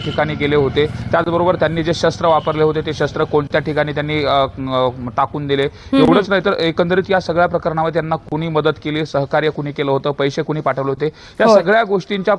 ठिकाणी गेले होते, त्याचबरोबर त्यांनी जे शस्त्र वापरले होते ते शस्त्र कोणत्या ठिकाणी त्यांनी टाकून दिले, एवढंच नाही तर एकंदरीत या सगळ्या प्रकरणामध्ये त्यांना कुणी मदत केली, सहकार्य कुणी केलं होतं, पैसे कुणी पाठवले होते, या सगळ्या गोष्टींचा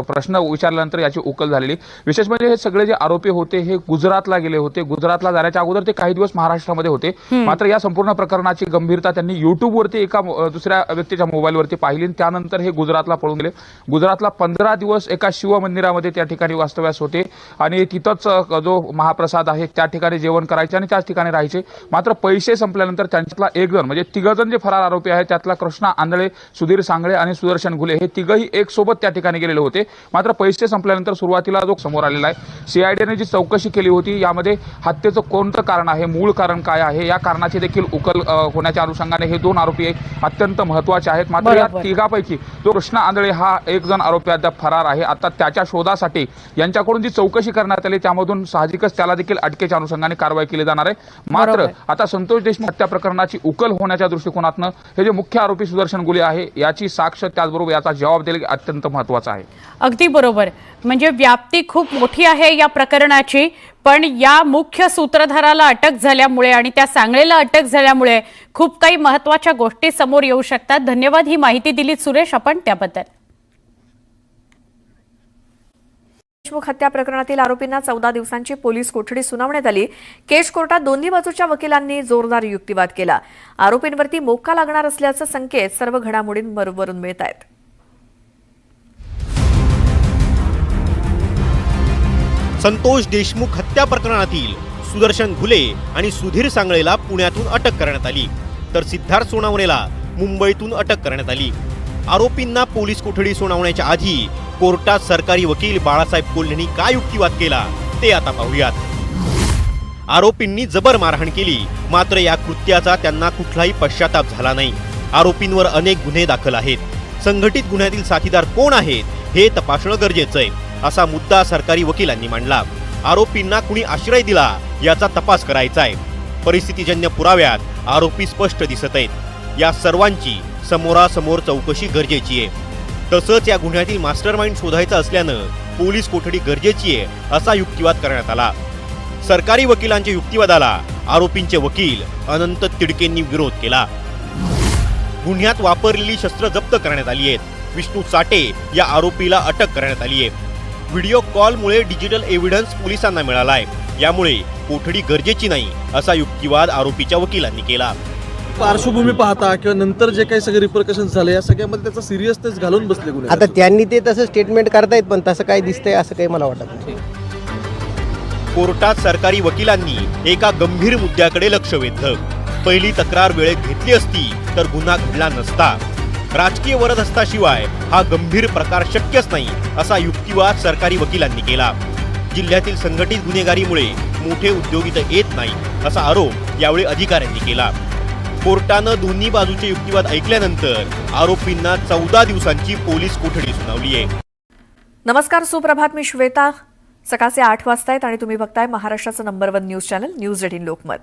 प्रश्न विचारल्यानंतर याची उकल झालेली। विशेष म्हणजे हे सगळे जे आरोपी होते हे गुजरातला गेले होते। गुजरातला जाण्याच्या अगोदर ते काही दिवस महाराष्ट्रामध्ये होते, मात्र या संपूर्ण प्रकरणाची गंभीरता त्यांनी युट्यूबवरती एका दुसऱ्या व्यक्तीच्या मोबाईलवरती पाहिली, त्यानंतर हे गुजरातला पळून गेले। गुजरातला 15 दिवस एका शिवमंदिरामध्ये त्या ठिकाणी वास्तव्यास होते आणि तिथंच जो महाप्रसाद आहे त्या ठिकाणी जेवण करायचे आणि त्याच ठिकाणी राहायचे। मात्र पैसे संपल्यानंतर त्यांच्यातला एक जण म्हणजे तिघजण जे फरार आरोपी आहेत त्यातला कृष्णा आंधळे, सुधीर सांगळे आणि सुदर्शन घुले हे तिघही एक सोबत त्या ठिकाणी गेलेले होते। मात्र पैसे संपल्यानंतर सुरुवातीला जो समोर आलेला आहे, सीआयडीने जी चौकशी केली होती यामध्ये हत्येचं कोणतं कारण आहे, मूळ कारण काय आहे, या कारणाची देखील उकल होण्याच्या अनुषंगाने हे दोन आरोपी अत्यंत महत्त्वाचे आहेत। मात्र या तिघापैकी जो कृष्णा आंधळे हा एक जण आरोपी अद्याप फरार आहे। आता त्याच्या शोधासाठी यांच्याकडून जी चौकशी करण्यात आली त्यामधून साहजिकच त्याला देखील अटकेच्या अनुषंगाने कारवाई केली जाणार आहे। मात्र आता संतोष देशमुख हत्या प्रकरणाची उकल होण्याच्या दृष्टिकोनातून हे जे मुख्य आरोपी सुदर्शन गुले आहे याची साक्ष, त्याचबरोबर याचा जबाब देणे अत्यंत महत्त्वाचा आहे। अगदी बरोबर, म्हणजे व्याप्ती खूप मोठी आहे या प्रकरणाची, पण या मुख्य सूत्रधाराला अटक झाल्यामुळे आणि त्या सांगळेला अटक झाल्यामुळे खूप काही महत्त्वाच्या गोष्टी समोर येऊ शकतात। धन्यवाद ही माहिती दिलीत सुरेश आपण त्याबद्दल। देशमुख हत्या प्रकरणातील आरोपींना 14 दिवसांची पोलीस कोठडी सुनावण्यात आली। केश कोर्टात दोन्ही बाजूच्या वकिलांनी जोरदार युक्तिवाद केला। आरोपींवरती मोक्का लागणार असल्याचे संकेत सर्व घडामोडींवरून मिळत आहेत। संतोष देशमुख हत्या प्रकरणातील सुदर्शन घुले आणि सुधीर सांगळेला पुण्यातून अटक करण्यात आली, तर सिद्धार्थ सोनावणेला मुंबईतून अटक करण्यात आली। आरोपींना पोलीस कोठडी सुनावण्याच्या आधी कोर्टात सरकारी वकील बाळासाहेब कोल्हेंनी काय युक्तिवाद केला ते आता पाहूयात। आरोपींनी जबर मारहाण केली, मात्र या कृत्याचा त्यांना कुठलाही पश्चाताप झाला नाही। आरोपींवर अनेक गुन्हे दाखल आहेत, संघटित गुन्ह्यातील साथीदार कोण आहेत हे तपासणं गरजेचं आहे, असा मुद्दा सरकारी वकिलांनी मांडला। आरोपींना कुणी आश्रय दिला याचा तपास करायचा आहे। परिस्थितीजन्य पुराव्यात आरोपी स्पष्ट दिसत आहेत, या सर्वांची समोरासमोर चौकशी गरजेची आहे। तसंच या गुन्ह्यातील मास्टरमाइंड शोधायचा असल्यानं पोलीस कोठडी गरजेची आहे असा युक्तिवाद करण्यात आला। सरकारी वकिलांच्या युक्तिवादाला आरोपींचे वकील अनंत तिडकेंनी विरोध केला। गुन्ह्यात वापरलेली शस्त्र जप्त करण्यात आली आहेत। विष्णू चाटे या आरोपीला अटक करण्यात आली आहे। व्हिडिओ कॉलमुळे डिजिटल एव्हिडन्स पोलिसांना मिळाला आहे, यामुळे कोठडी गरजेची नाही असा युक्तिवाद आरोपीच्या वकिलांनी केला। पार्श्वभूमी पाहता किंवा नंतर जे काही सगळे रिपरकशन्स झाले या सगळ्यामध्ये त्याचा सिरियसनेस घालून बसले गुन्हे। आता त्यांनी ते तसं स्टेटमेंट करतायत, पण तसं काय दिसतंय असं काही मला वाटत नाही। कोर्टात सरकारी वकिलांनी एका गंभीर मुद्द्याकडे लक्ष वेधलं। पहिली तक्रार वेळेत घेतली असती तर गुन्हा घडला नसता। राजकीय वरदहस्ताशिवाय हा गंभीर प्रकार शक्यच नाही असा युक्तिवाद सरकारी वकिलांनी केला। जिल्ह्यातील संघटित गुन्हेगारीमुळे मोठे उद्योग इथं येत नाही असा आरोप यावेळी अधिकाऱ्यांनी केला। कोर्टानं दोन्ही बाजूचे युक्तिवाद ऐकल्यानंतर आरोपींना 14 दिवसांची पोलीस कोठडी सुनावली आहे। नमस्कार, सुप्रभात, मी श्वेता। सकाळचे 8 वाजता आहेत आणि तुम्ही बघताय महाराष्ट्राचं number 1 news channel news 18 Lokmat.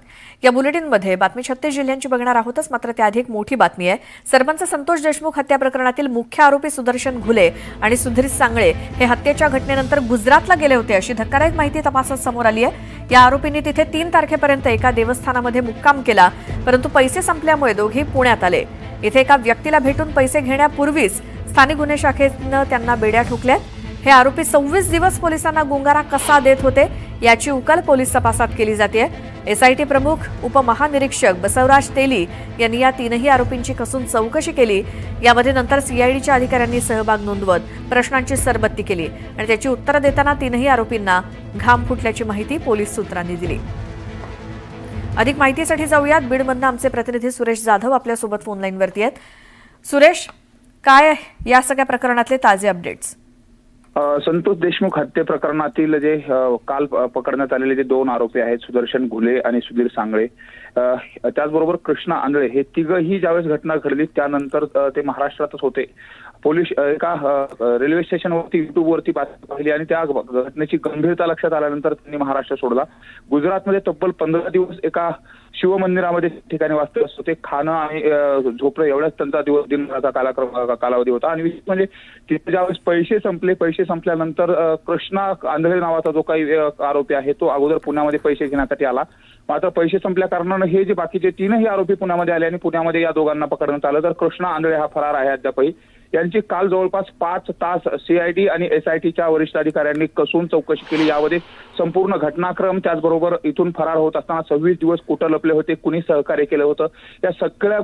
या बुलेटिनमध्ये बातमी 36 जिल्ह्यांची बघणार आहोतच, मात्र त्याआधी एक मोठी बातमी आहे। सरपंच संतोष देशमुख हत्या प्रकरणातील मुख्य आरोपी सुदर्शन घुले आणि सुधीर सांगळे हे हत्येच्या घटनेनंतर गुजरातला गेले होते अशी धक्कादायक माहिती तपासात समोर आली आहे। या आरोपींनी तिथे 3 तारखेपर्यंत एका देवस्थानामध्ये मुक्काम केला, परंतु पैसे संपल्यामुळे दोघे पुण्यात आले। इथे एका व्यक्तीला भेटून पैसे घेण्यापूर्वीच स्थानिक गुन्हे शाखेनं त्यांना बेड्या ठोकल्यात। हे आरोपी 26 दिवस पोलिसांना गुंगारा कसा देत होते याची उकल पोलीस तपासात केली जाते। एसआयटी प्रमुख उपमहानिरीक्षक बसवराज तेली यांनी या 3ही आरोपींची कसून चौकशी केली। यामध्ये नंतर सीआयडीच्या अधिकाऱ्यांनी सहभाग नोंदवत प्रश्नांची सरबत्ती केली आणि त्याची उत्तरं देताना 3ही आरोपींना घाम फुटल्याची माहिती पोलीस सूत्रांनी दिली। अधिक माहितीसाठी जाऊयात बीडमधनं आमचे प्रतिनिधी सुरेश जाधव आपल्यासोबत फोन लाईनवरती आहेत। सुरेश, काय या सगळ्या प्रकरणातले ताजे अपडेट्स? संतोष देशमुख हत्ये प्रकरणातील जे काल पकडण्यात आलेले जे 2 आरोपी आहेत, सुदर्शन घुले आणि सुधीर सांगळे, त्याचबरोबर कृष्णा आंधळे, हे तिघही ज्यावेळेस घटना घडली त्यानंतर ते महाराष्ट्रातच होते। पोलीस एका रेल्वे स्टेशनवरती युट्यूबवरती पाहिली आणि त्या घटनेची गंभीरता लक्षात आल्यानंतर त्यांनी महाराष्ट्र सोडला. गुजरातमध्ये तब्बल 15 दिवस एका शिवमंदिरामध्ये ठिकाणी वास्तव्य होते. खाणं आणि झोपणं एवढाच त्यांचा दिवसभराचा कालावधी होता. आणि विशेष म्हणजे तिथे ज्यावेळेस पैसे संपल्यानंतर कृष्णा आंधळे नावाचा जो काही आरोपी आहे तो अगोदर पुण्यामध्ये पैसे घेण्यासाठी आला. मात्र पैसे संपल्या कारणानं हे जे बाकीचे 3ही आरोपी पुण्यामध्ये आले आणि पुण्यामध्ये या दोघांना पकडण्यात आलं. तर कृष्णा आंधळे हा फरार आहे अद्यापही. यांची काल जवळपास 5 तास सीआयडी आणि एसआयटीच्या वरिष्ठ अधिकाऱ्यांनी कसून चौकशी केली. यामध्ये संपूर्ण घटनाक्रम, त्याचबरोबर इथून फरार होत असताना 26 दिवस कुठं लपले होते, कुणी सहकार्य केलं होतं, या सगळ्या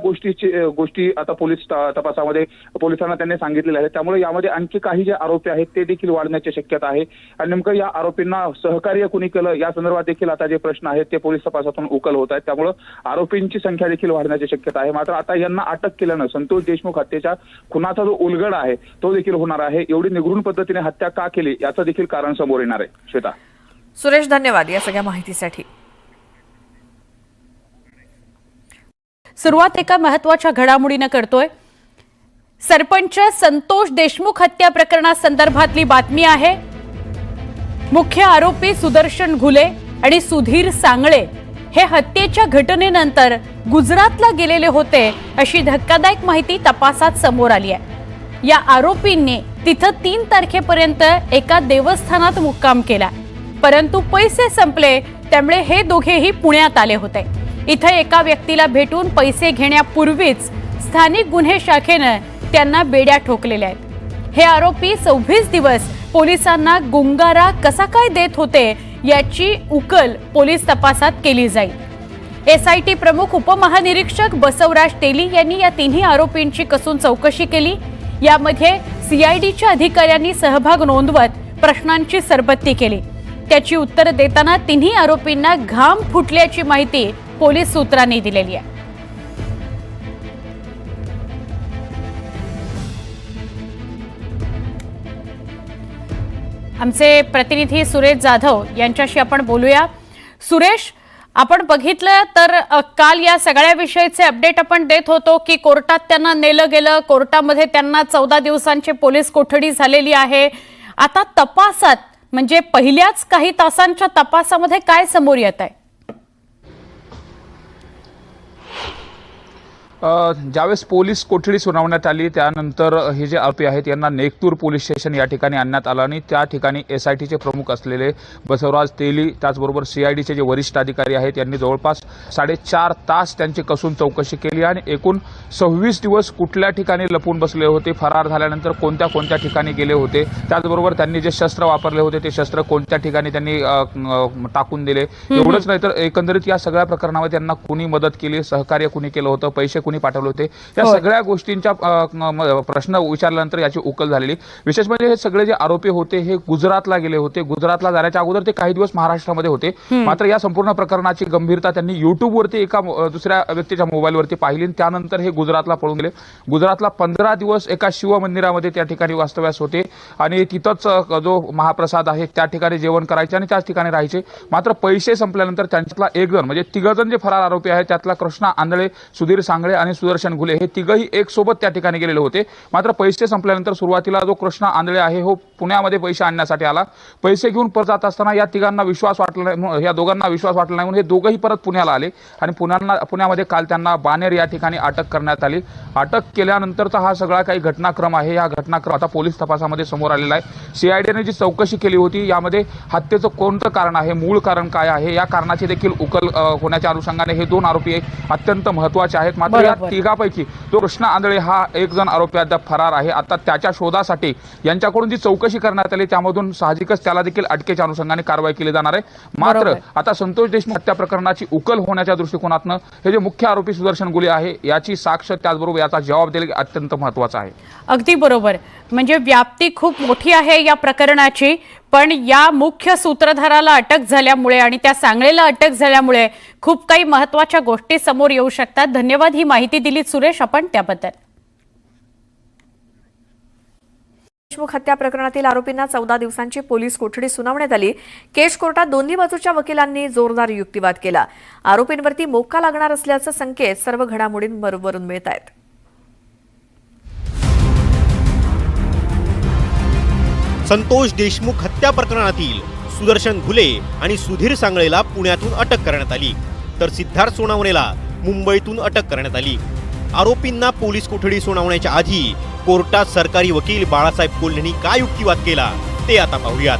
गोष्टी आता पोलीस तपासामध्ये पोलिसांना त्यांनी सांगितलेल्या आहेत. त्यामुळे यामध्ये आणखी काही जे आरोपी आहेत ते देखील वाढण्याची शक्यता आहे. आणि नेमकं या आरोपींना सहकार्य कुणी केलं या संदर्भात देखील आता जे प्रश्न आहेत ते पोलीस तपासातून उकल होत आहेत. त्यामुळे आरोपींची संख्या देखील वाढण्याची शक्यता आहे. मात्र आता यांना अटक केल्यानं संतोष देशमुख हत्येच्या खुनाचा जो उलगडा आहे तो देखील होणार आहे. एवढी निगूढ पद्धतीने हत्या का केली याचं देखील कारण समोर येणार आहे. श्वेता. सुरेश, धन्यवाद या सगळ्या माहितीसाठी. सुरुवात एका महत्वाच्या घडामोडीनं करतोय. सरपंच संतोष देशमुख हत्या प्रकरणासंदर्भातली बातमी आहे. मुख्य आरोपी सुदर्शन घुले आणि सुधीर सांगळे हे हत्येच्या घटनेनंतर गुजरातला गेलेले होते अशी धक्कादायक माहिती तपासात समोर आली आहे. या आरोपींनी तिथं 3 तारखेपर्यंत एका देवस्थानात मुक्काम केला, परंतु पैसे संपले त्यामुळे हे दोघेही पुण्यात आले होते. इथं एका व्यक्तीला भेटून पैसे घेण्यापूर्वीच स्थानिक गुन्हे शाखेनं त्यांना बेड्या ठोकलेल्या आहेत. हे आरोपी 26 दिवस पोलिसांना गुंगारा कसा काय देत होते याची उकल पोलीस तपासात केली जाईल. एसआयटी प्रमुख उपमहानिरीक्षक बसवराज तेली यांनी या 3ही आरोपींची कसून चौकशी केली. यामध्ये सीआयडीच्या अधिकाऱ्यांनी सहभाग नोंदवत प्रश्नांची सरबत्ती केली. त्याची उत्तरं देताना 3ही आरोपींना घाम फुटल्याची माहिती पोलीस सूत्रांनी दिलेली आहे. आमचे प्रतिनिधी सुरेश जाधव यांच्याशी आपण बोलूया. सुरेश, आपण बघितलं तर काल या सगळ्या विषयीचे अपडेट आपण देत होतो की कोर्टात त्यांना नेलं गेलं, कोर्टामध्ये त्यांना 14 दिवसांची पोलीस कोठडी झालेली आहे. आता तपासात म्हणजे पहिल्याच काही तासांच्या तपासामध्ये काय समोर येत आहे? ज्यावेळेस पोलीस कोठडी सुनावण्यात आली त्यानंतर हे जे आरोपी आहेत यांना नेकतूर पोलीस स्टेशन या ठिकाणी आणण्यात आलं आणि त्या ठिकाणी एसआयटीचे प्रमुख असलेले बसवराज तेली त्याचबरोबर सीआयडीचे जे वरिष्ठ अधिकारी आहेत यांनी जवळपास 4.5 तास त्यांची कसून चौकशी केली आणि एकूण 26 दिवस कुठल्या ठिकाणी लपून बसले होते, फरार झाल्यानंतर कोणत्या ठिकाणी गेले होते, त्याचबरोबर त्यांनी जे शस्त्र वापरले होते ते शस्त्र कोणत्या ठिकाणी त्यांनी टाकून दिले, एवढंच नाही तर एकंदरीत या सगळ्या प्रकरणामध्ये त्यांना कुणी मदत केली, सहकार्य कुणी केलं होतं, पैसे कुणी पाठवले होते, या सगळ्या गोष्टींच्या प्रश्न विचारल्यानंतर याची उकल झालेली. विशेष म्हणजे हे सगळे जे आरोपी होते हे गुजरातला गेले होते. गुजरातला जाण्याच्या अगोदर ते काही दिवस महाराष्ट्रामध्ये होते. मात्र या संपूर्ण प्रकरणाची गंभीरता त्यांनी युट्यूबवरती एका दुसऱ्या व्यक्तीच्या मोबाईलवरती पाहिली. त्यानंतर हे गुजरातला पळून गेले. गुजरातला 15 दिवस एका शिवमंदिरामध्ये त्या ठिकाणी वास्तव्यास होते आणि तिथंच जो महाप्रसाद आहे त्या ठिकाणी जेवण करायचे आणि त्याच ठिकाणी राहायचे. मात्र पैसे संपल्यानंतर त्यांच्यातला एक जण म्हणजे 3 जण जे फरार आरोपी आहेत त्यातला कृष्णा आंधळे, सुधीर सांगळे आणि सुदर्शन घुले हे 3ही एक सोबत त्या ठिकाणी गेलेले होते. मात्र पैसे संपल्यानंतर सुरुवातीला जो कृष्णा आंधळे आहे हो पुण्यामध्ये पैसे आणण्यासाठी आला. पैसे घेऊन परत जात असताना या दोघांना विश्वास वाटला नाही म्हणून हे दोघंही परत पुण्याला आले आणि पुण्यामध्ये काल त्यांना बानेर या ठिकाणी अटक करण्यात आली. अटक केल्यानंतरचा हा सगळा काही घटनाक्रम आहे. हा घटनाक्रम आता पोलीस तपासामध्ये समोर आलेला आहे. सीआयडीने जी चौकशी केली होती यामध्ये हत्येचं कोणतं कारण आहे, मूळ कारण काय आहे या कारणाची देखील उकल होण्याच्या अनुषंगाने हे 2 आरोपी अत्यंत महत्त्वाचे आहेत. मात्र या 3पैकी जो कृष्णा आंधळे हा एक जण आरोपी अद्याप फरार आहे. आता त्याच्या शोधासाठी यांच्याकडून जी चौकशी करण्यात आली त्यामधून साहजिकच त्याला देखील अटकेच्या अनुषंगाने कारवाई केली जाणार आहे. मात्र आता संतोष देशमुख हत्या प्रकरणाची उकल होण्याच्या दृष्टिकोनातून हे जे मुख्य आरोपी सुदर्शन घुले आहे याची साक्ष त्याचबरोबर याचा जबाब देणे अत्यंत महत्त्वाचा आहे. अगदी बरोबर. म्हणजे व्याप्ती खूप मोठी आहे या प्रकरणाची, पण या मुख्य सूत्रधाराला अटक झाल्यामुळे आणि त्या सांगळेला अटक झाल्यामुळे खूप काही महत्त्वाच्या गोष्टी समोर येऊ शकतात. धन्यवाद ही माहिती दिलीत सुरेश आपण त्याबद्दल. देशमुख हत्या प्रकरणातील आरोपींना 14 दिवसांची पोलीस कोठडी सुनावण्यात आली. केज कोर्टात दोन्ही बाजूच्या वकिलांनी जोरदार युक्तिवाद केला. आरोपींवरती मोक्का लागणार असल्याचे संकेत सर्व घडामोडींवरून मिळत आहेत. संतोष देशमुख हत्या प्रकरणातील सुदर्शन घुले आणि सुधीर सांगळेला पुण्यातून अटक करण्यात आली, तर सिद्धार्थ सोनावणेला मुंबईतून अटक करण्यात आली. आरोपींना पोलीस कोठडी सुनावण्याच्या आधी कोर्टात सरकारी वकील बाळासाहेब कोल्हेंनी काय युक्तिवाद केला ते आता पाहूयात.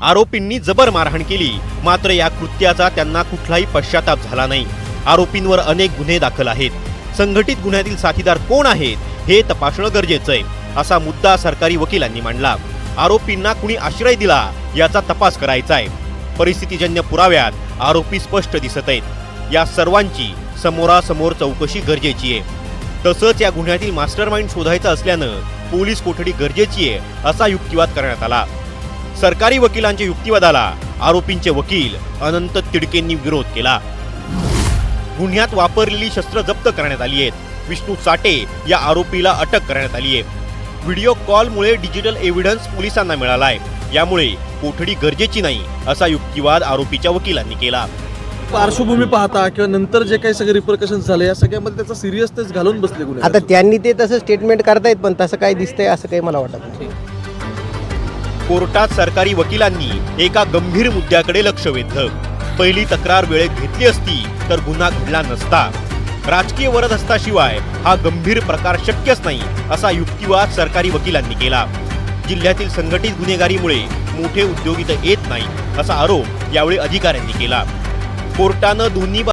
आरोपींनी जबर मारहाण केली, मात्र या कृत्याचा त्यांना कुठलाही पश्चाताप झाला नाही. आरोपींवर अनेक गुन्हे दाखल आहेत. संघटित गुन्ह्यातील साथीदार कोण आहेत हे तपासणं गरजेचं आहे, असा मुद्दा सरकारी वकिलांनी मांडला. आरोपींना कुणी आश्रय दिला याचा तपास करायचा आहे. परिस्थितीजन्य पुराव्यात आरोपी स्पष्ट दिसत आहेत. या सर्वांची समोरासमोर चौकशी गरजेची आहे. तसंच या गुन्ह्यातील मास्टरमाइंड शोधायचा असल्यानं पोलीस कोठडी गरजेची आहे, असा युक्तिवाद करण्यात आला. सरकारी वकिलांच्या युक्तिवादाला आरोपींचे वकील अनंत तिडकेंनी विरोध केला. गुन्ह्यात वापरलेली शस्त्र जप्त करण्यात आली आहेत. विष्णू चाटे या आरोपीला अटक करण्यात आली आहे. व्हिडिओ कॉलमुळे डिजिटल एव्हिडन्स पोलिसांना मिळाला आहे, यामुळे कोठडी गरजेची नाही, असा युक्तिवाद आरोपीच्या वकिलांनी केला. पार्श्वभूमी पाहता किंवा नंतर जे काही सगळे रिपरकशन झाले या सगळ्यामध्ये त्याचा सिरियसनेस घालून बसले गुन्हे. आता त्यांनी ते तसं स्टेटमेंट करतायत, पण तसं काय दिसतंय असं काही मला वाटत नाही. कोर्टात सरकारी वकिलांनी एका गंभीर मुद्द्याकडे लक्ष वेधलं. पहिली तक्रार वेळेत घेतली असती तर गुन्हा घडला नसता. राजकीय वरदहस्ताशिवाय हा गंभीर प्रकार शक्यच नाही, असा युक्तिवाद सरकारी वकिलांनी केला. जिल्ह्यातील संघटित गुन्हेगारीमुळे मोठे उद्योग इथं येत नाही, असा आरोप यावेळी अधिकाऱ्यांनी केला. कोर्टानं दोन्ही